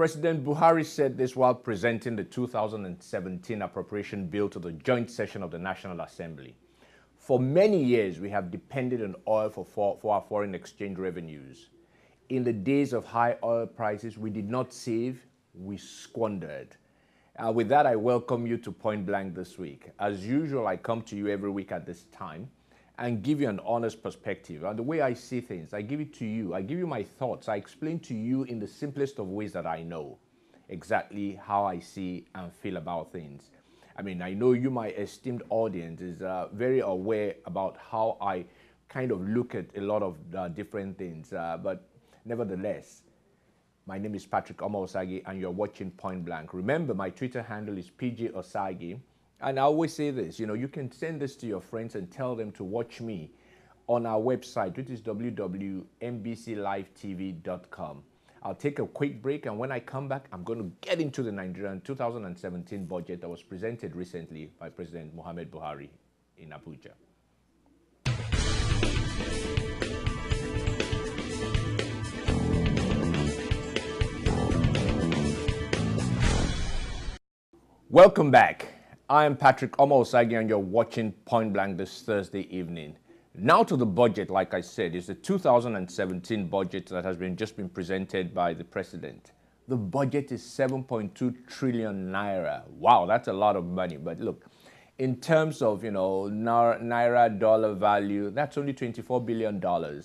President Buhari said this while presenting the 2017 appropriation bill to the joint session of the National Assembly. For many years, we have depended on oil for our foreign exchange revenues. In the days of high oil prices, we did not save, we squandered. With that, I welcome you to Pointblank this week. As usual, I come to you every week at this time and give you an honest perspective. And the way I see things, I give it to you. I give you my thoughts. I explain to you in the simplest of ways that I know exactly how I see and feel about things. I mean, I know you, my esteemed audience, is very aware about how I kind of look at a lot of different things. But nevertheless, my name is Patrick Osagi, and you're watching Pointblank. Remember, my Twitter handle is PJ Osagi. And I always say this, you can send this to your friends and tell them to watch me on our website, which is www.mbclivetv.com. I'll take a quick break, and when I come back, I'm going to get into the Nigerian 2017 budget that was presented recently by President Muhammad Buhari in Abuja. Welcome back. I am Patrick Osagi, and you're watching Pointblank this Thursday evening. Now to the budget. Like I said, it's the 2017 budget that has just been presented by the president. The budget is 7.2 trillion naira. Wow, that's a lot of money. But look, in terms of, naira dollar value, that's only $24 billion. Do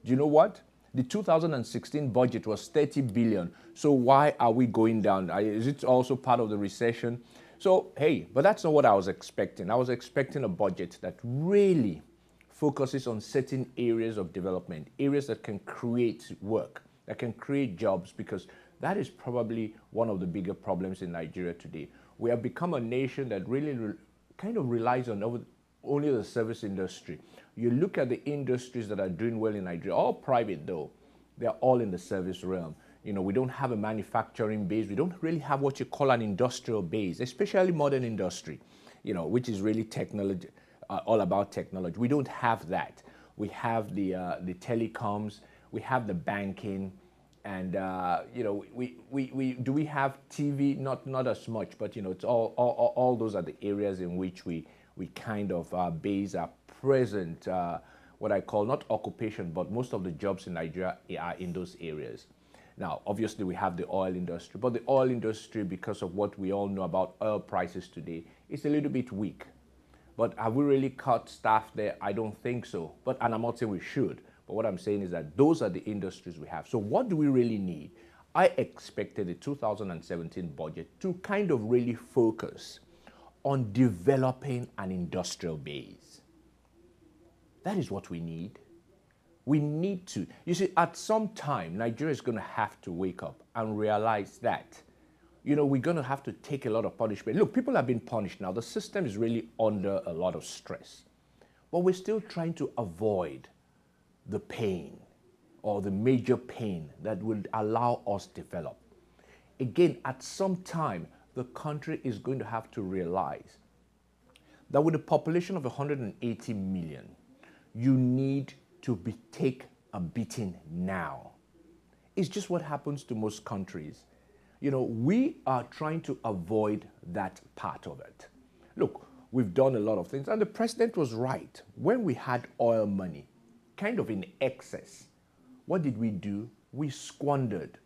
you know what? The 2016 budget was 30 billion. So why are we going down? Is it also part of the recession? So, hey, but that's not what I was expecting. I was expecting a budget that really focuses on certain areas of development, areas that can create work, that can create jobs, because that is probably one of the bigger problems in Nigeria today. We have become a nation that really kind of relies on only the service industry. You look at the industries that are doing well in Nigeria, all private though, they're all in the service realm. We don't have a manufacturing base. We don't really have what you call an industrial base, especially modern industry, which is really technology, all about technology. We don't have that. We have the telecoms, we have the banking, and do we have TV? Not as much, but it's all those are the areas in which we kind of base our present, what I call not occupation, but most of the jobs in Nigeria are in those areas. Now, obviously, we have the oil industry, but the oil industry, because of what we all know about oil prices today, is a little bit weak. But have we really cut staff there? I don't think so. And I'm not saying we should. But what I'm saying is that those are the industries we have. So what do we really need? I expected the 2017 budget to kind of really focus on developing an industrial base. That is what we need. We need to. You see, at some time, Nigeria is going to have to wake up and realize that, we're going to have to take a lot of punishment. Look, people have been punished now. The system is really under a lot of stress. But we're still trying to avoid the pain or the major pain that would allow us to develop. Again, at some time, the country is going to have to realize that with a population of 180 million, you need to take a beating now. It's just what happens to most countries. We are trying to avoid that part of it. Look, we've done a lot of things, and the president was right. When we had oil money, kind of in excess, what did we do? We squandered.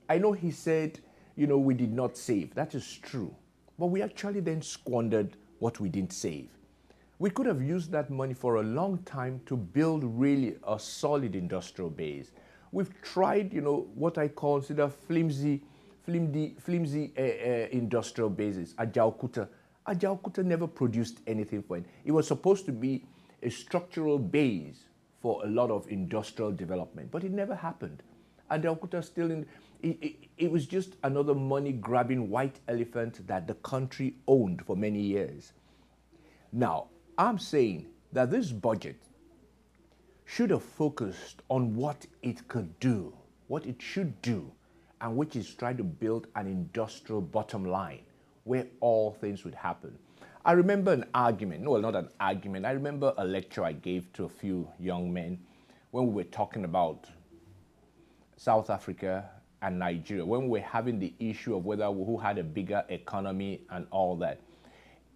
I know he said, we did not save. That is true. But we actually then squandered what we didn't save. We could have used that money for a long time to build really a solid industrial base. We've tried, what I consider flimsy industrial bases. Ajaokuta never produced anything for it. It was supposed to be a structural base for a lot of industrial development, but it never happened. Ajaokuta still it was just another money-grabbing white elephant that the country owned for many years. Now, I'm saying that this budget should have focused on what it could do, what it should do, and which is trying to build an industrial bottom line where all things would happen. I remember an argument, no, not an argument, I remember a lecture I gave to a few young men when we were talking about South Africa and Nigeria, when we're having the issue of whether who had a bigger economy and all that.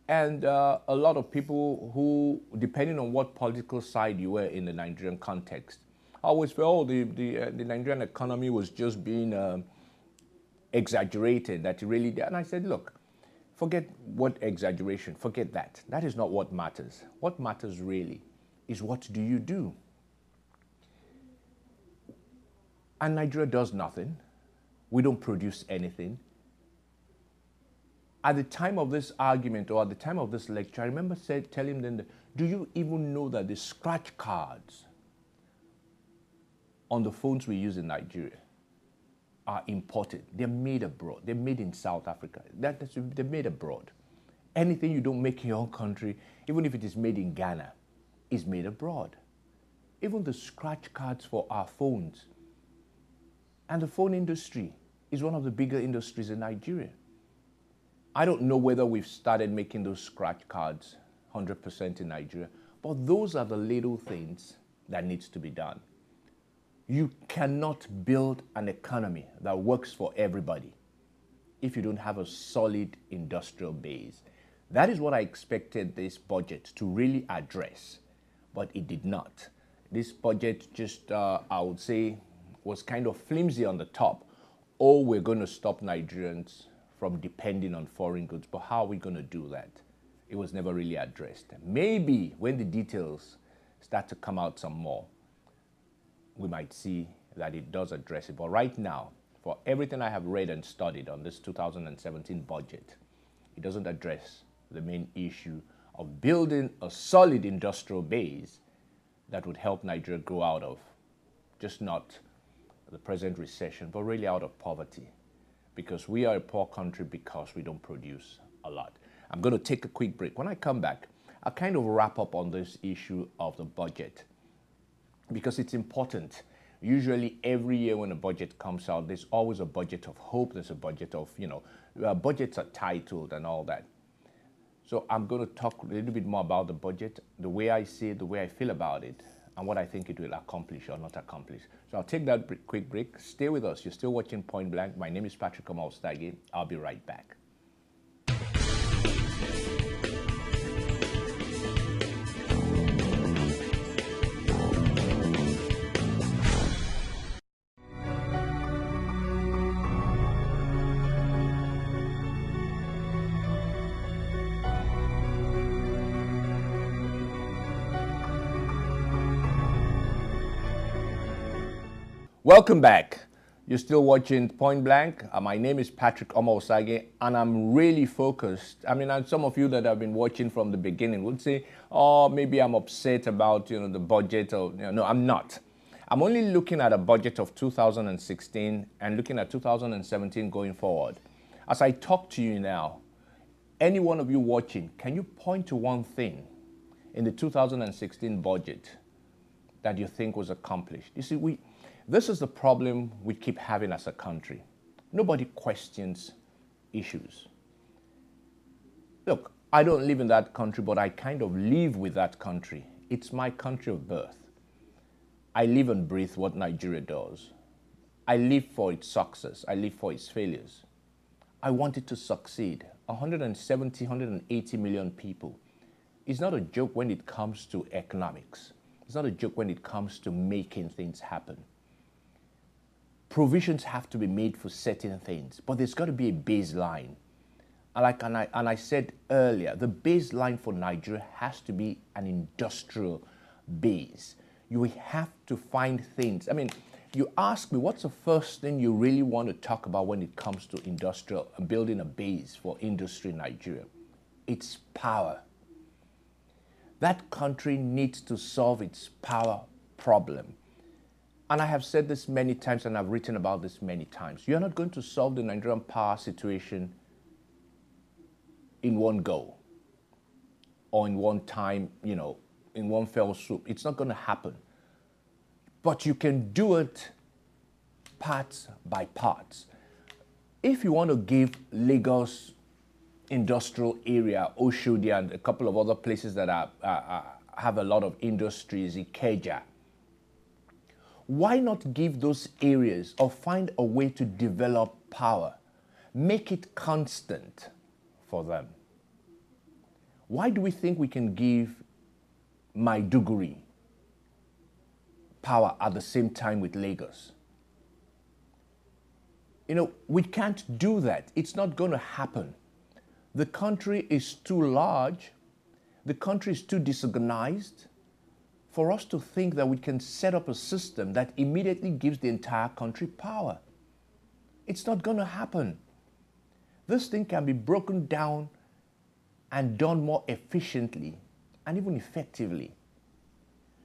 And a lot of people who, depending on what political side you were in the Nigerian context, always felt, oh, the Nigerian economy was just being exaggerated, that it really did. And I said, look, forget what exaggeration, forget that. That is not what matters. What matters really is what do you do? And Nigeria does nothing. We don't produce anything. At the time of this argument or at the time of this lecture, I remember telling them, do you even know that the scratch cards on the phones we use in Nigeria are imported? They're made abroad. They're made in South Africa. They're made abroad. Anything you don't make in your own country, even if it is made in Ghana, is made abroad. Even the scratch cards for our phones. And the phone industry is one of the bigger industries in Nigeria. I don't know whether we've started making those scratch cards 100% in Nigeria, but those are the little things that needs to be done. You cannot build an economy that works for everybody if you don't have a solid industrial base. That is what I expected this budget to really address, but it did not. This budget just, I would say, was kind of flimsy on the top. Oh, we're going to stop Nigerians from depending on foreign goods, but how are we going to do that? It was never really addressed. Maybe when the details start to come out some more, we might see that it does address it. But right now, for everything I have read and studied on this 2017 budget, it doesn't address the main issue of building a solid industrial base that would help Nigeria grow out of just not the present recession, but really out of poverty. Because we are a poor country because we don't produce a lot. I'm going to take a quick break. When I come back, I'll kind of wrap up on this issue of the budget because it's important. Usually every year when a budget comes out, there's always a budget of hope. There's a budget of, budgets are titled and all that. So I'm going to talk a little bit more about the budget, the way I see it, the way I feel about it, and what I think it will accomplish or not accomplish. So I'll take that quick break. Stay with us. You're still watching Point Blank. My name is Patrick Omalstagi. I'll be right back. Welcome back. You're still watching Point Blank. My name is Patrick Omalstagi, and I'm really focused. I mean, and some of you that have been watching from the beginning would say, oh, maybe I'm upset about, the budget. Or, no, I'm not. I'm only looking at a budget of 2016 and looking at 2017 going forward. As I talk to you now, any one of you watching, can you point to one thing in the 2016 budget that you think was accomplished? You see, this is the problem we keep having as a country. Nobody questions issues. Look, I don't live in that country, but I kind of live with that country. It's my country of birth. I live and breathe what Nigeria does. I live for its success. I live for its failures. I want it to succeed. 170, 180 million people. It's not a joke when it comes to economics. It's not a joke when it comes to making things happen. Provisions have to be made for certain things, but there's got to be a baseline. And I said earlier, the baseline for Nigeria has to be an industrial base. You have to find things. I mean, you ask me, what's the first thing you really want to talk about when it comes to industrial, building a base for industry in Nigeria? It's power. That country needs to solve its power problem. And I have said this many times and I've written about this many times. You're not going to solve the Nigerian power situation in one go or in one time, in one fell swoop. It's not going to happen. But you can do it parts by parts. If you want to give Lagos industrial area, Oshodi, and a couple of other places that have a lot of industries, Ikeja, Why not give those areas or find a way to develop power? Make it constant for them. Why do we think we can give Maiduguri power at the same time with Lagos? You know, we can't do that. It's not going to happen. The country is too large. The country is too disorganized for us to think that we can set up a system that immediately gives the entire country power. It's not going to happen. This thing can be broken down and done more efficiently and even effectively.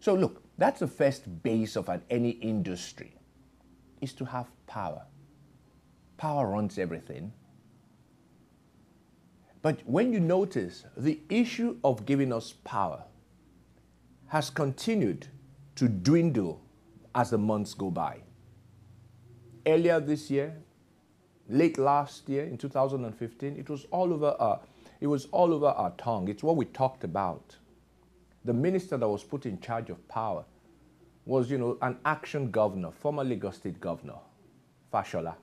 So look, that's the first base of any industry, is to have power. Power runs everything. But when you notice, the issue of giving us power has continued to dwindle as the months go by. Earlier this year, late last year in 2015, it was all over our tongue. It's what we talked about. The minister that was put in charge of power was, an action governor, former Lagos State Governor, Fashola.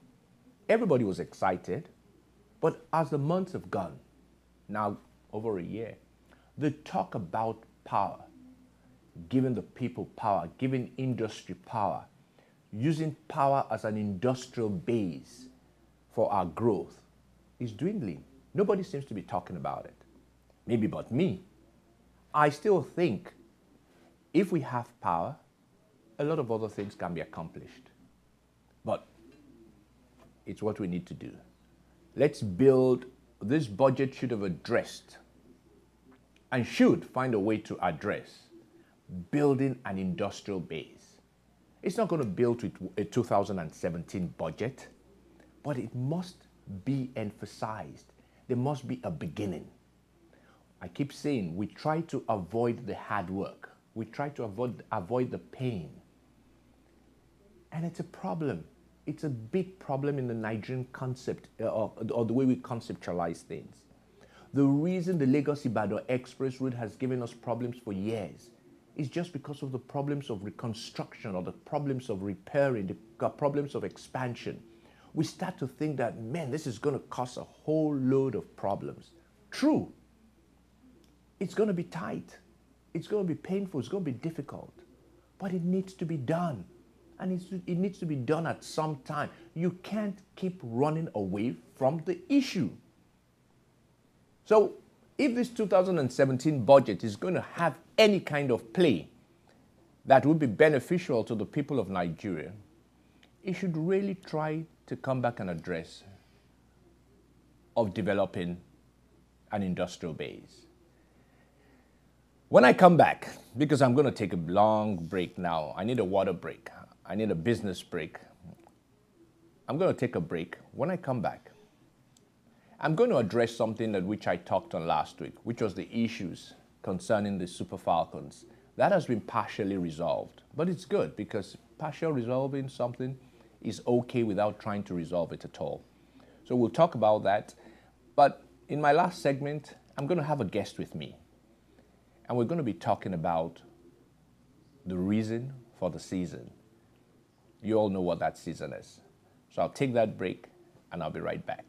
Everybody was excited, but as the months have gone, now over a year, the talk about power, giving the people power, giving industry power, using power as an industrial base for our growth is dwindling. Nobody seems to be talking about it. Maybe but me. I still think if we have power, a lot of other things can be accomplished. But it's what we need to do. Let's build, this budget should have addressed and should find a way to address building an industrial base. It's not going to build with a 2017 budget, but it must be emphasized. There must be a beginning. I keep saying we try to avoid the hard work. We try to avoid the pain. And it's a problem. It's a big problem in the Nigerian concept or the way we conceptualize things. The reason the Lagos-Ibadan Express route has given us problems for years is just because of the problems of reconstruction or the problems of repairing, the problems of expansion. We start to think that, man, this is going to cause a whole load of problems. True. It's going to be tight. It's going to be painful. It's going to be difficult. But it needs to be done. And it needs to be done at some time. You can't keep running away from the issue. So if this 2017 budget is going to have any kind of play that would be beneficial to the people of Nigeria, it should really try to come back and address of developing an industrial base. When I come back, because I'm going to take a long break now, I need a water break, I need a business break. I'm going to take a break. When I come back, I'm going to address something that which I talked on last week, which was the issues concerning the Super Falcons. That has been partially resolved, but it's good because partial resolving something is okay without trying to resolve it at all. So we'll talk about that. But in my last segment, I'm going to have a guest with me. And we're going to be talking about the reason for the season. You all know what that season is. So I'll take that break and I'll be right back.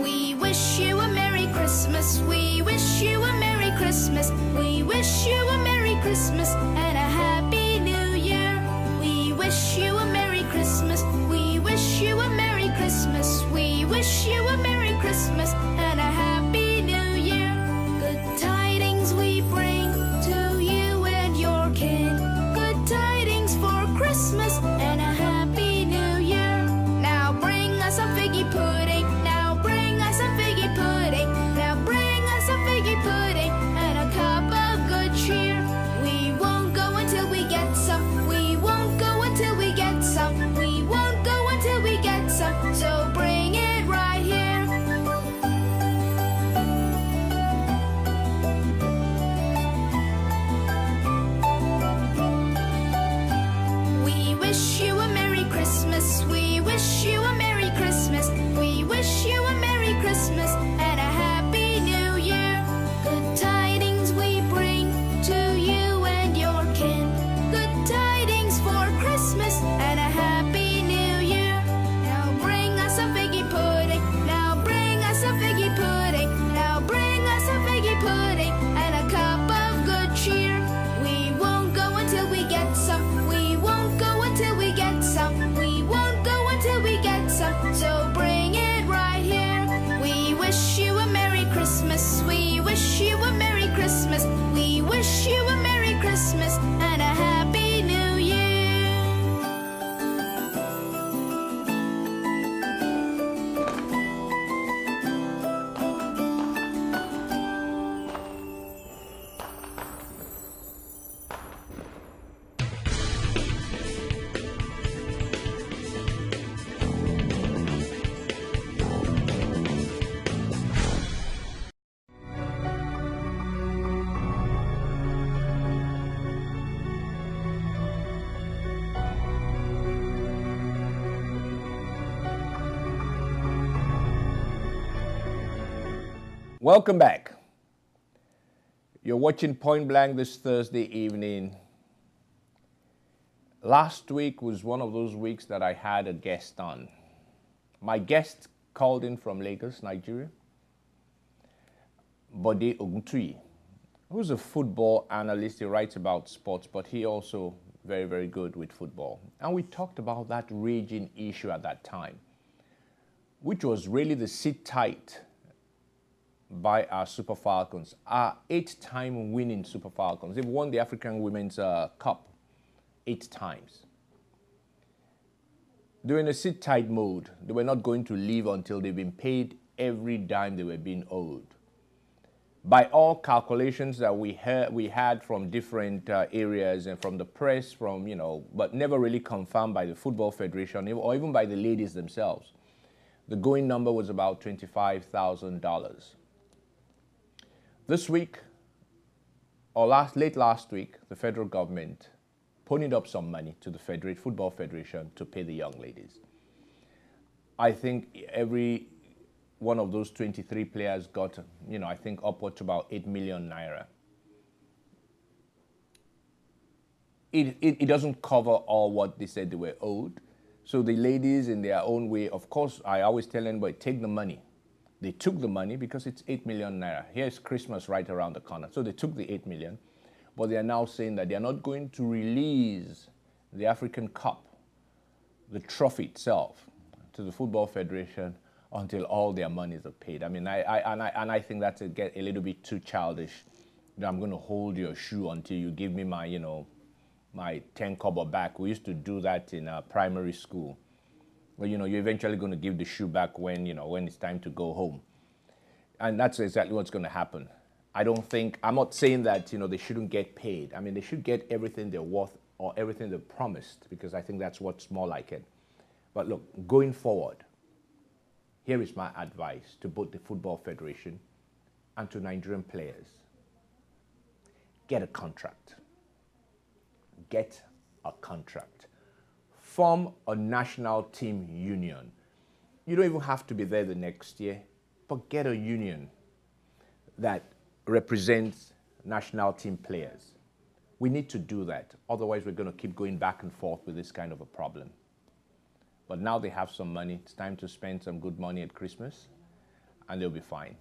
We wish you a Merry Christmas. We wish you a Merry Christmas. We wish you a Merry Christmas and a Happy New Year. We wish you a Merry Christmas. We wish you a Merry Christmas. We wish you a Merry Christmas and a Happy New Year. Good tidings we bring to you and your kin. Good tidings for Christmas and a Happy New Year. Now bring us a figgy pudding. Now bring us a figgy pudding. Now bring us a figgy pudding and a cup of good cheer. We won't go Welcome back. You're watching Point Blank this Thursday evening. Last week was one of those weeks that I had a guest on. My guest called in from Lagos, Nigeria, Bode Oguntui, who's a football analyst. He writes about sports, but he also very, very good with football. And we talked about that raging issue at that time, which was really the sit tight by our Super Falcons, our 8-time winning Super Falcons. They've won the African Women's Cup 8 times. During a sit-tight mode, they were not going to leave until they've been paid every dime they were being owed. By all calculations that we had from different areas and from the press, but never really confirmed by the Football Federation or even by the ladies themselves, the going number was about $25,000. This week, or late last week, the federal government ponied up some money to the Football Federation to pay the young ladies. I think every one of those 23 players got, I think upward to about 8 million naira. It doesn't cover all what they said they were owed. So the ladies, in their own way, of course, I always tell anybody, take the money. They took the money because it's 8 million naira. Here's Christmas right around the corner. So they took the 8 million, but they are now saying that they are not going to release the African Cup, the trophy itself, to the Football Federation until all their monies are paid. I mean, I think that's a little bit too childish. I'm going to hold your shoe until you give me my, my 10 kobo back. We used to do that in primary school. Well, you're eventually going to give the shoe back when, when it's time to go home. And that's exactly what's going to happen. I'm not saying that, they shouldn't get paid. I mean, they should get everything they're worth or everything they promised, because I think that's what's more like it. But look, going forward, here is my advice to both the Football Federation and to Nigerian players. Get a contract. Get a contract. Form a national team union. You don't even have to be there the next year, but get a union that represents national team players. We need to do that. Otherwise, we're going to keep going back and forth with this kind of a problem. But now they have some money. It's time to spend some good money at Christmas, and they'll be fine.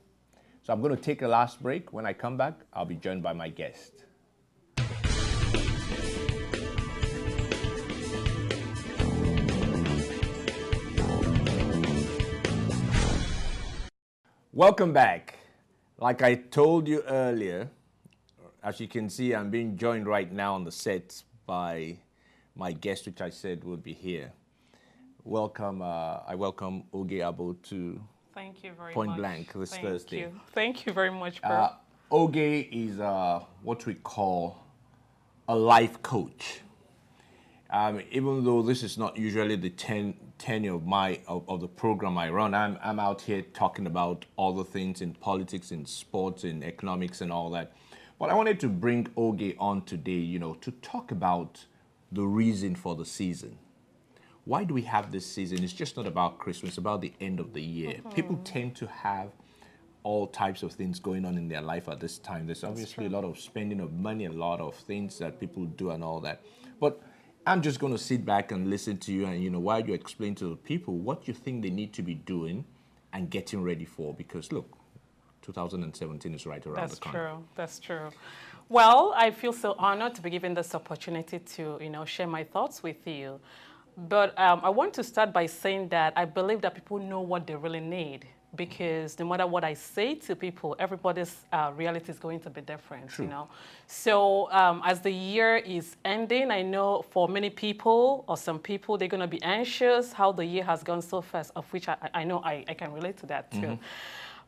So I'm going to take a last break. When I come back, I'll be joined by my guest. Welcome back. Like I told you earlier, as you can see, I'm being joined right now on the set by my guest, which I said would be here. Welcome. I welcome Oge Abo to Thank you very Point much. Blank this Thursday. Thank you very much, bro. Oge is what we call a life coach. Even though this is not usually the tenure of the program I run, I'm out here talking about all the things in politics, in sports, in economics, and all that. But I wanted to bring Oge on today, to talk about the reason for the season. Why do we have this season? It's just not about Christmas, it's about the end of the year. People tend to have all types of things going on in their life at this time. There's obviously a lot of spending of money, a lot of things that people do and all that. But I'm just going to sit back and listen to you and, while you explain to the people what you think they need to be doing and getting ready for. Because, look, 2017 is right around the corner. That's true. Well, I feel so honored to be given this opportunity to, share my thoughts with you. But I want to start by saying that I believe that people know what they really need, because no matter what I say to people, everybody's reality is going to be different, True. So as the year is ending, I know for many people or some people, they're going to be anxious how the year has gone so fast, of which I know I can relate to that too.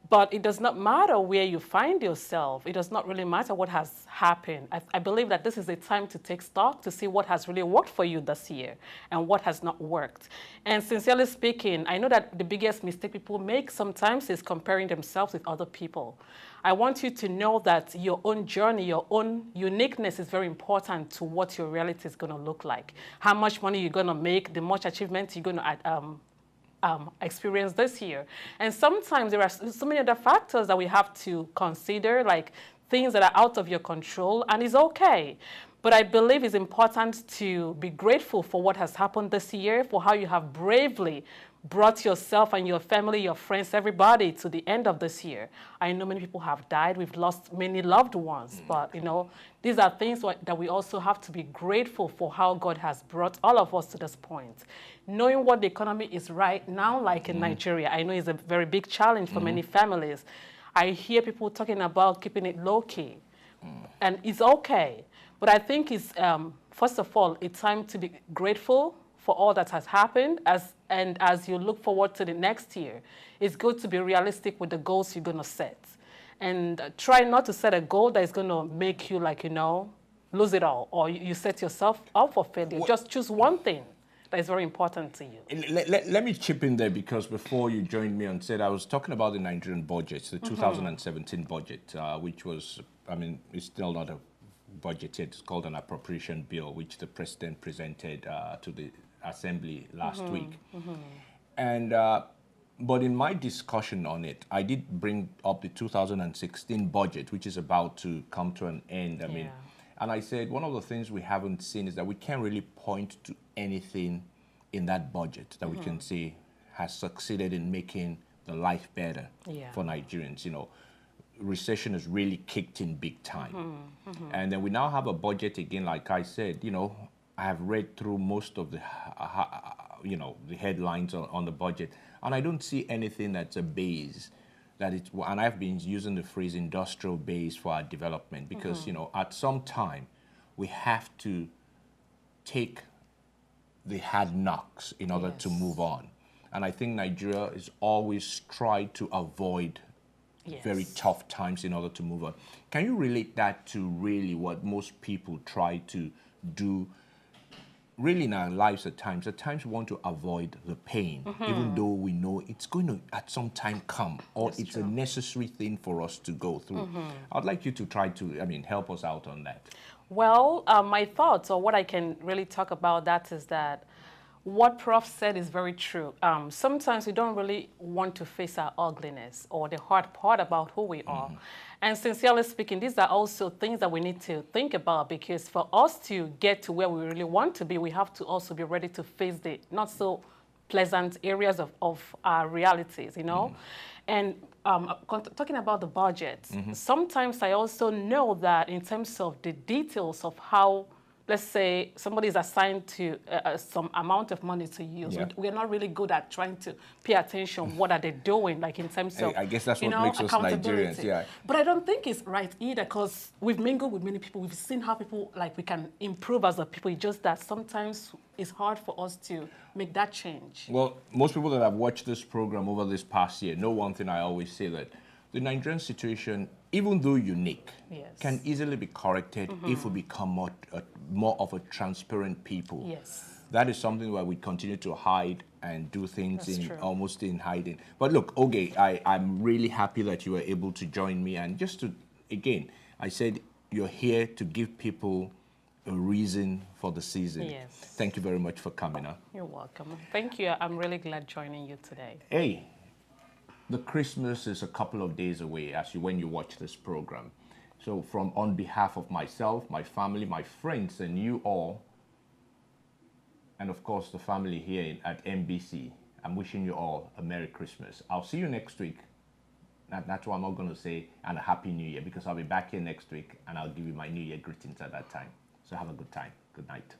But it does not matter where you find yourself. It does not really matter what has happened. I believe that this is a time to take stock to see what has really worked for you this year and what has not worked. And sincerely speaking, I know that the biggest mistake people make sometimes is comparing themselves with other people. I want you to know that your own journey, your own uniqueness is very important to what your reality is going to look like. How much money you're going to make, the much achievement you're going to experienced this year. And sometimes there are so many other factors that we have to consider, like things that are out of your control, and it's okay. But I believe it's important to be grateful for what has happened this year, for how you have bravely brought yourself and your family, your friends, everybody to the end of this year. I know many people have died. We've lost many loved ones. But, you know, these are things that we also have to be grateful for how God has brought all of us to this point. Knowing what the economy is right now, like in Nigeria, I know it's a very big challenge for many families. I hear people talking about keeping it low-key. And it's okay. But I think it's, first of all, it's time to be grateful for all that has happened. And as you look forward to the next year, it's good to be realistic with the goals you're going to set. And try not to set a goal that is going to make you, like, you know, lose it all. Or you set yourself up for failure. Just choose one thing that is very important to you. Let me chip in there, because before you joined me on set, I was talking about the Nigerian budget, the 2017 budget, which was, I mean, it's still not a budget yet. It's called an appropriation bill, which the president presented to the assembly last week. And but in my discussion on it, I did bring up the 2016 budget, which is about to come to an end. I mean, and I said one of the things we haven't seen is that we can't really point to anything in that budget that we can say has succeeded in making the life better for Nigerians. You know, recession has really kicked in big time. And then we now have a budget again, like I said, you know, I have read through most of the, you know, the headlines on the budget, and I don't see anything that's a base that it's, and I've been using the phrase industrial base for our development, because, you know, at some time we have to take the hard knocks in order to move on. And I think Nigeria is always tried to avoid very tough times in order to move on. Can you relate that to really what most people try to do really in our lives at times? At times we want to avoid the pain, even though we know it's going to at some time come, or it's a necessary thing for us to go through. I'd like you to try to, I mean, help us out on that. Well, my thoughts, or what I can really talk about that, is that what Prof said is very true. Sometimes we don't really want to face our ugliness or the hard part about who we are. And sincerely speaking, these are also things that we need to think about, because for us to get to where we really want to be, we have to also be ready to face the not so pleasant areas of our realities, you know? And talking about the budget, sometimes I also know that in terms of the details of how, let's say somebody is assigned to some amount of money to use. We're not really good at trying to pay attention. What are they doing? Like in terms of, I guess that's what makes us Nigerians. But I don't think it's right either, because we've mingled with many people. We've seen how people, like, we can improve as a people. It's just that sometimes it's hard for us to make that change. Well, most people that have watched this program over this past year know one thing I always say, that the Nigerian situation, even though unique, can easily be corrected if we become more of a transparent people. That is something where we continue to hide and do things almost in hiding. But look, Oge, I'm really happy that you were able to join me. And just to, again, I said you're here to give people a reason for the season. Thank you very much for coming on. You're welcome. Thank you. I'm really glad joining you today. Hey, the Christmas is a couple of days away when you watch this program. So on behalf of myself, my family, my friends, and you all, and of course the family here at MBC, I'm wishing you all a Merry Christmas. I'll see you next week. That's what I'm not going to say, and a Happy New Year, because I'll be back here next week and I'll give you my New Year greetings at that time. So have a good time. Good night.